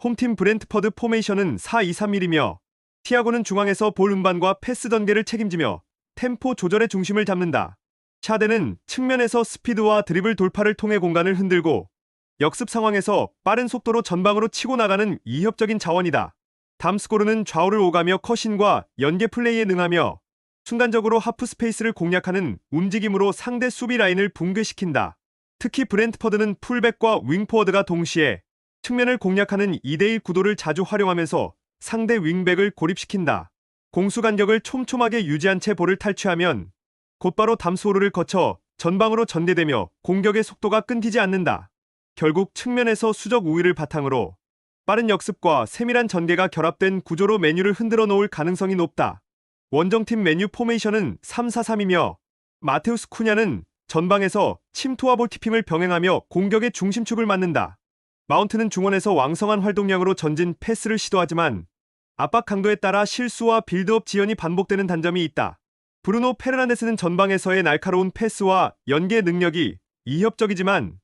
홈팀 브렌트퍼드 포메이션은 4-2-3-1이며 티아고는 중앙에서 볼 운반과 패스 전개를 책임지며 템포 조절의 중심을 잡는다. 샤데는 측면에서 스피드와 드리블 돌파를 통해 공간을 흔들고 역습 상황에서 빠른 속도로 전방으로 치고 나가는 이협적인 자원이다. 담스코르는 좌우를 오가며 컷신과 연계 플레이에 능하며 순간적으로 하프 스페이스를 공략하는 움직임으로 상대 수비 라인을 붕괴시킨다. 특히 브렌트퍼드는 풀백과 윙포워드가 동시에 측면을 공략하는 2대1 구도를 자주 활용하면서 상대 윙백을 고립시킨다. 공수 간격을 촘촘하게 유지한 채 볼을 탈취하면 곧바로 담스코르를 거쳐 전방으로 전개되며 공격의 속도가 끊기지 않는다. 결국 측면에서 수적 우위를 바탕으로 빠른 역습과 세밀한 전개가 결합된 구조로 메뉴를 흔들어 놓을 가능성이 높다. 원정팀 메뉴 포메이션은 3-4-3이며 마테우스 쿠냐는 전방에서 침투와 볼키핑을 병행하며 공격의 중심축을 맡는다. 마운트는 중원에서 왕성한 활동량으로 전진 패스를 시도하지만 압박 강도에 따라 실수와 빌드업 지연이 반복되는 단점이 있다. 브루노 페르난데스는 전방에서의 날카로운 패스와 연계 능력이 이협적이지만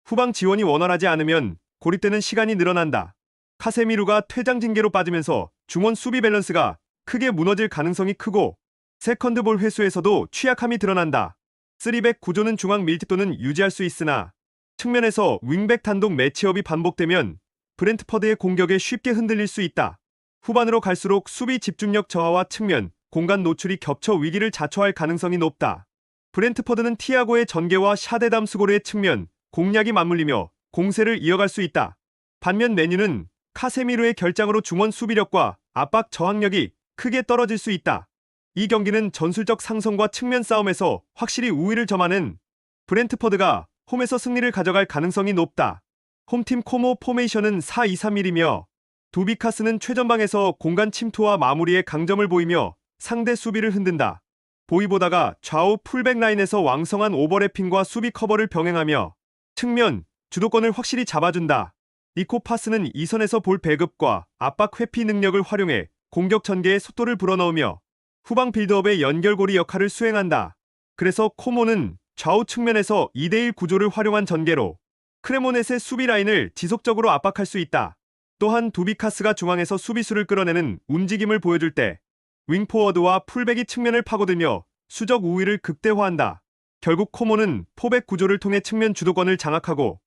후방 지원이 원활하지 않으면 고립되는 시간이 늘어난다. 카세미루가 퇴장 징계로 빠지면서 중원 수비 밸런스가 크게 무너질 가능성이 크고 세컨드볼 회수에서도 취약함이 드러난다. 3백 구조는 중앙 밀집도는 유지할 수 있으나 측면에서 윙백 단독 매치업이 반복되면 브렌트퍼드의 공격에 쉽게 흔들릴 수 있다. 후반으로 갈수록 수비 집중력 저하와 측면, 공간 노출이 겹쳐 위기를 자초할 가능성이 높다. 브렌트퍼드는 티아고의 전개와 샤데 담스코르의 측면, 공략이 맞물리며 공세를 이어갈 수 있다. 반면 메뉴는 카세미루의 결장으로 중원 수비력과 압박 저항력이 크게 떨어질 수 있다. 이 경기는 전술적 상성과 측면 싸움에서 확실히 우위를 점하는 브렌트퍼드가 홈에서 승리를 가져갈 가능성이 높다. 홈팀 코모 포메이션은 4-2-3-1이며 두비카스는 최전방에서 공간 침투와 마무리에 강점을 보이며 상대 수비를 흔든다. 보이보다가 좌우 풀백 라인에서 왕성한 오버래핑과 수비 커버를 병행하며 측면, 주도권을 확실히 잡아준다. 니코 파스는 이선에서 볼 배급과 압박 회피 능력을 활용해 공격 전개에 속도를 불어넣으며 후방 빌드업의 연결고리 역할을 수행한다. 그래서 코모는 좌우 측면에서 2대1 구조를 활용한 전개로 크레모넷의 수비 라인을 지속적으로 압박할 수 있다. 또한 두비카스가 중앙에서 수비수를 끌어내는 움직임을 보여줄 때 윙포워드와 풀백이 측면을 파고들며 수적 우위를 극대화한다. 결국 코모는 포백 구조를 통해 측면 주도권을 장악하고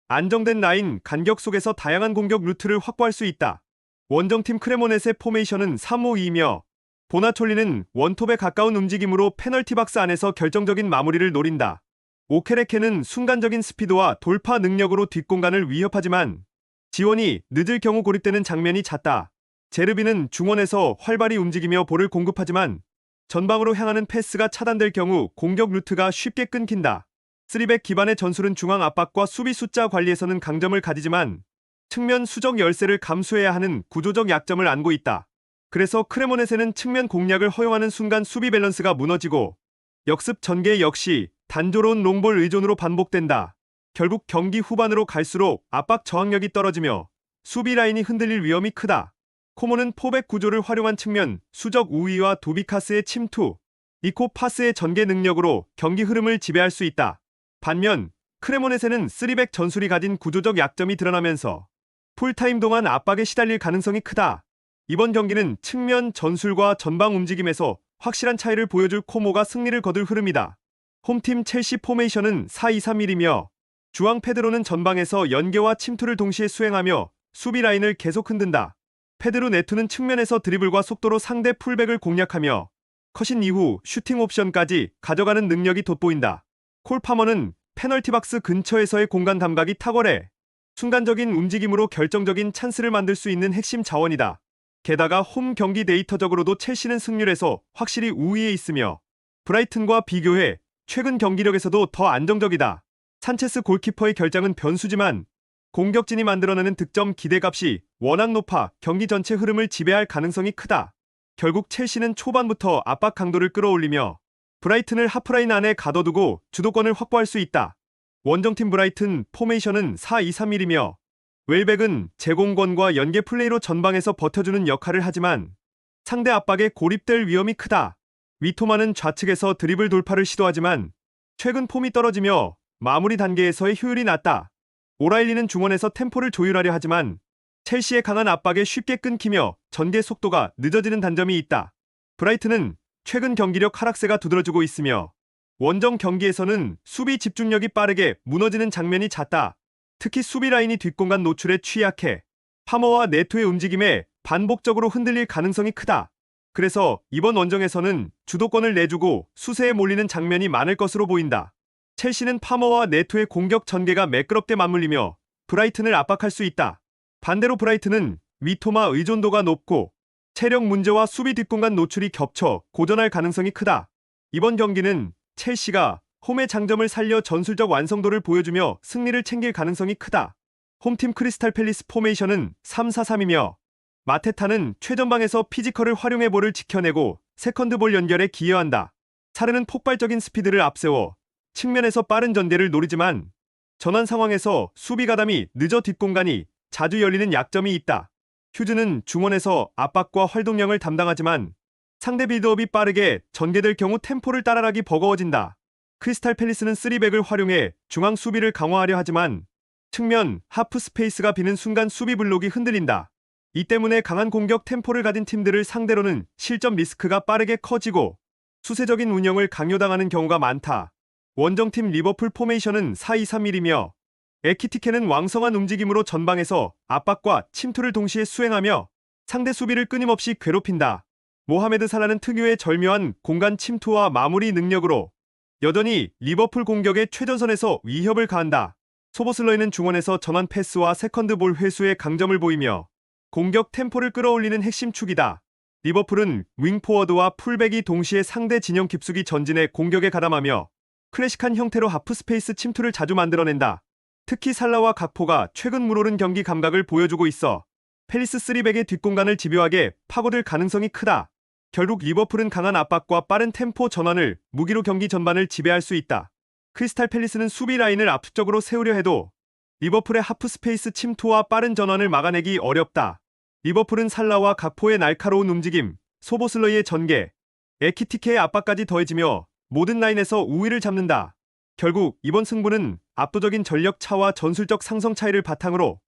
안정된 라인 간격 속에서 다양한 공격 루트를 확보할 수 있다. 원정팀 크레모넷의 포메이션은 3-5-2이며 보나촐리는 원톱에 가까운 움직임으로 페널티 박스 안에서 결정적인 마무리를 노린다. 오케레케는 순간적인 스피드와 돌파 능력으로 뒷공간을 위협하지만 지원이 늦을 경우 고립되는 장면이 잦다. 제르비는 중원에서 활발히 움직이며 볼을 공급하지만 전방으로 향하는 패스가 차단될 경우 공격 루트가 쉽게 끊긴다. 3백 기반의 전술은 중앙 압박과 수비 숫자 관리에서는 강점을 가지지만 측면 수적 열세를 감수해야 하는 구조적 약점을 안고 있다. 그래서 크레모넷에는 측면 공략을 허용하는 순간 수비 밸런스가 무너지고 역습 전개 역시 단조로운 롱볼 의존으로 반복된다. 결국 경기 후반으로 갈수록 압박 저항력이 떨어지며 수비 라인이 흔들릴 위험이 크다. 코모는 포백 구조를 활용한 측면 수적 우위와 두비카스의 침투, 니코 파스의 전개 능력으로 경기 흐름을 지배할 수 있다. 반면 크레모넷에는 3백 전술이 가진 구조적 약점이 드러나면서 풀타임 동안 압박에 시달릴 가능성이 크다. 이번 경기는 측면 전술과 전방 움직임에서 확실한 차이를 보여줄 코모가 승리를 거둘 흐름이다. 홈팀 첼시 포메이션은 4-2-3-1이며 주앙 페드로는 전방에서 연계와 침투를 동시에 수행하며 수비 라인을 계속 흔든다. 페드로 네투는 측면에서 드리블과 속도로 상대 풀백을 공략하며 컷인 이후 슈팅 옵션까지 가져가는 능력이 돋보인다. 콜 파머는 페널티 박스 근처에서의 공간 감각이 탁월해 순간적인 움직임으로 결정적인 찬스를 만들 수 있는 핵심 자원이다. 게다가 홈 경기 데이터적으로도 첼시는 승률에서 확실히 우위에 있으며 브라이튼과 비교해 최근 경기력에서도 더 안정적이다. 산체스 골키퍼의 결장은 변수지만 공격진이 만들어내는 득점 기대값이 워낙 높아 경기 전체 흐름을 지배할 가능성이 크다. 결국 첼시는 초반부터 압박 강도를 끌어올리며 브라이튼을 하프라인 안에 가둬두고 주도권을 확보할 수 있다. 원정팀 브라이튼 포메이션은 4-2-3-1이며 웰백은 제공권과 연계 플레이로 전방에서 버텨주는 역할을 하지만 상대 압박에 고립될 위험이 크다. 위토마는 좌측에서 드리블 돌파를 시도하지만 최근 폼이 떨어지며 마무리 단계에서의 효율이 낮다. 오라일리는 중원에서 템포를 조율하려 하지만 첼시의 강한 압박에 쉽게 끊기며 전개 속도가 늦어지는 단점이 있다. 브라이튼은 최근 경기력 하락세가 두드러지고 있으며 원정 경기에서는 수비 집중력이 빠르게 무너지는 장면이 잦다. 특히 수비 라인이 뒷공간 노출에 취약해 파머와 네토의 움직임에 반복적으로 흔들릴 가능성이 크다. 그래서 이번 원정에서는 주도권을 내주고 수세에 몰리는 장면이 많을 것으로 보인다. 첼시는 파머와 네토의 공격 전개가 매끄럽게 맞물리며 브라이튼을 압박할 수 있다. 반대로 브라이튼은 미토마 의존도가 높고 체력 문제와 수비 뒷공간 노출이 겹쳐 고전할 가능성이 크다. 이번 경기는 첼시가 홈의 장점을 살려 전술적 완성도를 보여주며 승리를 챙길 가능성이 크다. 홈팀 크리스탈 팰리스 포메이션은 3-4-3이며 마테타는 최전방에서 피지컬을 활용해 볼을 지켜내고 세컨드볼 연결에 기여한다. 사르는 폭발적인 스피드를 앞세워 측면에서 빠른 전개를 노리지만 전환 상황에서 수비 가담이 늦어 뒷공간이 자주 열리는 약점이 있다. 휴즈는 중원에서 압박과 활동량을 담당하지만 상대 빌드업이 빠르게 전개될 경우 템포를 따라가기 버거워진다. 크리스탈 팰리스는 3백을 활용해 중앙 수비를 강화하려 하지만 측면 하프 스페이스가 비는 순간 수비 블록이 흔들린다. 이 때문에 강한 공격 템포를 가진 팀들을 상대로는 실점 리스크가 빠르게 커지고 수세적인 운영을 강요당하는 경우가 많다. 원정팀 리버풀 포메이션은 4-2-3-1이며 에키티케는 왕성한 움직임으로 전방에서 압박과 침투를 동시에 수행하며 상대 수비를 끊임없이 괴롭힌다. 모하메드 살라는 특유의 절묘한 공간 침투와 마무리 능력으로 여전히 리버풀 공격의 최전선에서 위협을 가한다. 소보슬러이는 중원에서 전환 패스와 세컨드볼 회수에 강점을 보이며 공격 템포를 끌어올리는 핵심 축이다. 리버풀은 윙포워드와 풀백이 동시에 상대 진영 깊숙이 전진해 공격에 가담하며 클래식한 형태로 하프스페이스 침투를 자주 만들어낸다. 특히 살라와 각포가 최근 물오른 경기 감각을 보여주고 있어 팰리스 3백의 뒷공간을 집요하게 파고들 가능성이 크다. 결국 리버풀은 강한 압박과 빠른 템포 전환을 무기로 경기 전반을 지배할 수 있다. 크리스탈 팰리스는 수비 라인을 압축적으로 세우려 해도 리버풀의 하프스페이스 침투와 빠른 전환을 막아내기 어렵다. 리버풀은 살라와 각포의 날카로운 움직임, 소보슬러이의 전개, 에키티케의 압박까지 더해지며 모든 라인에서 우위를 잡는다. 결국 이번 승부는 압도적인 전력 차와 전술적 상성 차이를 바탕으로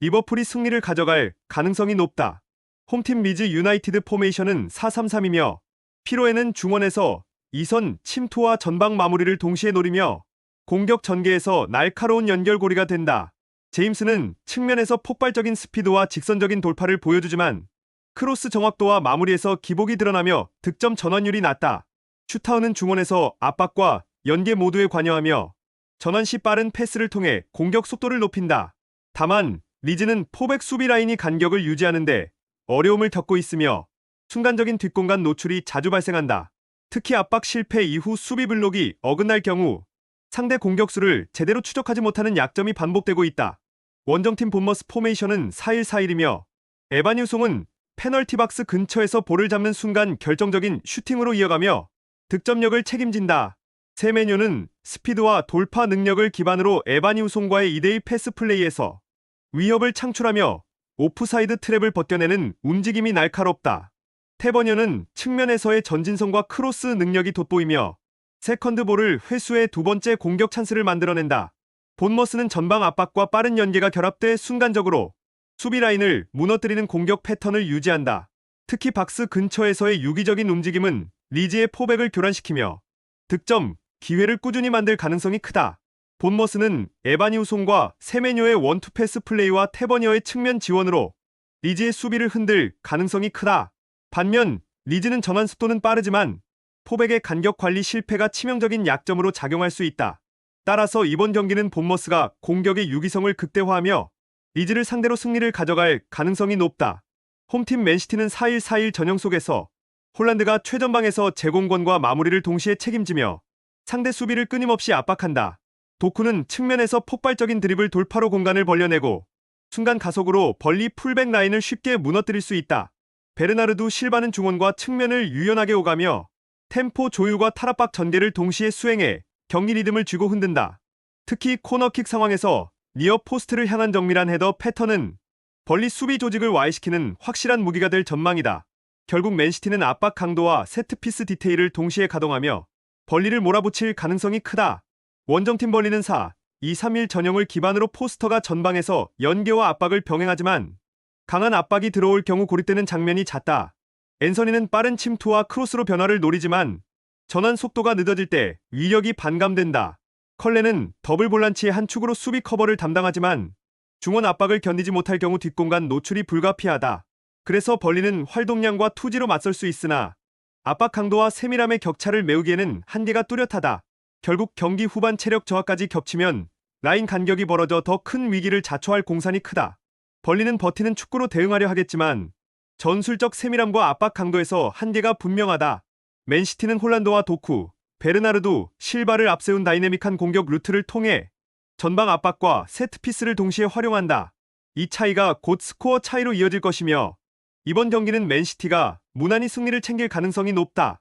리버풀이 승리를 가져갈 가능성이 높다. 홈팀 리즈 유나이티드 포메이션은 4-3-3이며 피로에는 중원에서 2선 침투와 전방 마무리를 동시에 노리며 공격 전개에서 날카로운 연결고리가 된다. 제임스는 측면에서 폭발적인 스피드와 직선적인 돌파를 보여주지만 크로스 정확도와 마무리에서 기복이 드러나며 득점 전환율이 낮다. 슈타운은 중원에서 압박과 연계 모두에 관여하며 전환 시 빠른 패스를 통해 공격 속도를 높인다. 다만 리즈는 포백 수비 라인이 간격을 유지하는데 어려움을 겪고 있으며 순간적인 뒷공간 노출이 자주 발생한다. 특히 압박 실패 이후 수비 블록이 어긋날 경우 상대 공격수를 제대로 추적하지 못하는 약점이 반복되고 있다. 원정팀 본머스 포메이션은 4-1-4-1이며 에반 유송은 페널티 박스 근처에서 볼을 잡는 순간 결정적인 슈팅으로 이어가며 득점력을 책임진다. 세메뇨는 스피드와 돌파 능력을 기반으로 에반 유송과의 2대1 패스 플레이에서 위협을 창출하며 오프사이드 트랩을 벗겨내는 움직임이 날카롭다. 테버녀는 측면에서의 전진성과 크로스 능력이 돋보이며 세컨드볼을 회수해 두 번째 공격 찬스를 만들어낸다. 본머스는 전방 압박과 빠른 연계가 결합돼 순간적으로 수비 라인을 무너뜨리는 공격 패턴을 유지한다. 특히 박스 근처에서의 유기적인 움직임은 리즈의 포백을 교란시키며 득점, 기회를 꾸준히 만들 가능성이 크다. 본머스는 에바니우송과 세메뇨의 원투 패스 플레이와 테버니어의 측면 지원으로 리즈의 수비를 흔들 가능성이 크다. 반면 리즈는 전환 속도는 빠르지만 포백의 간격 관리 실패가 치명적인 약점으로 작용할 수 있다. 따라서 이번 경기는 본머스가 공격의 유기성을 극대화하며 리즈를 상대로 승리를 가져갈 가능성이 높다. 홈팀 맨시티는 4-1-4-1 전형 속에서 홀란드가 최전방에서 제공권과 마무리를 동시에 책임지며 상대 수비를 끊임없이 압박한다. 도쿠는 측면에서 폭발적인 드리블 돌파로 공간을 벌려내고 순간 가속으로 벌리 풀백 라인을 쉽게 무너뜨릴 수 있다. 베르나르두 실바는 중원과 측면을 유연하게 오가며 템포 조율과 탈압박 전개를 동시에 수행해 경기 리듬을 쥐고 흔든다. 특히 코너킥 상황에서 니어 포스트를 향한 정밀한 헤더 패턴은 벌리 수비 조직을 와해시키는 확실한 무기가 될 전망이다. 결국 맨시티는 압박 강도와 세트피스 디테일을 동시에 가동하며 벌리를 몰아붙일 가능성이 크다. 원정팀 벌리는 4-2-3-1 전형을 기반으로 포스터가 전방에서 연계와 압박을 병행하지만 강한 압박이 들어올 경우 고립되는 장면이 잦다. 앤서니는 빠른 침투와 크로스로 변화를 노리지만 전환 속도가 늦어질 때 위력이 반감된다. 컬레는 더블 볼란치의 한 축으로 수비 커버를 담당하지만 중원 압박을 견디지 못할 경우 뒷공간 노출이 불가피하다. 그래서 벌리는 활동량과 투지로 맞설 수 있으나 압박 강도와 세밀함의 격차를 메우기에는 한계가 뚜렷하다. 결국 경기 후반 체력 저하까지 겹치면 라인 간격이 벌어져 더 큰 위기를 자초할 공산이 크다. 벌리는 버티는 축구로 대응하려 하겠지만 전술적 세밀함과 압박 강도에서 한계가 분명하다. 맨시티는 홀란드와 도쿠, 베르나르도, 실바를 앞세운 다이내믹한 공격 루트를 통해 전방 압박과 세트피스를 동시에 활용한다. 이 차이가 곧 스코어 차이로 이어질 것이며 이번 경기는 맨시티가 무난히 승리를 챙길 가능성이 높다.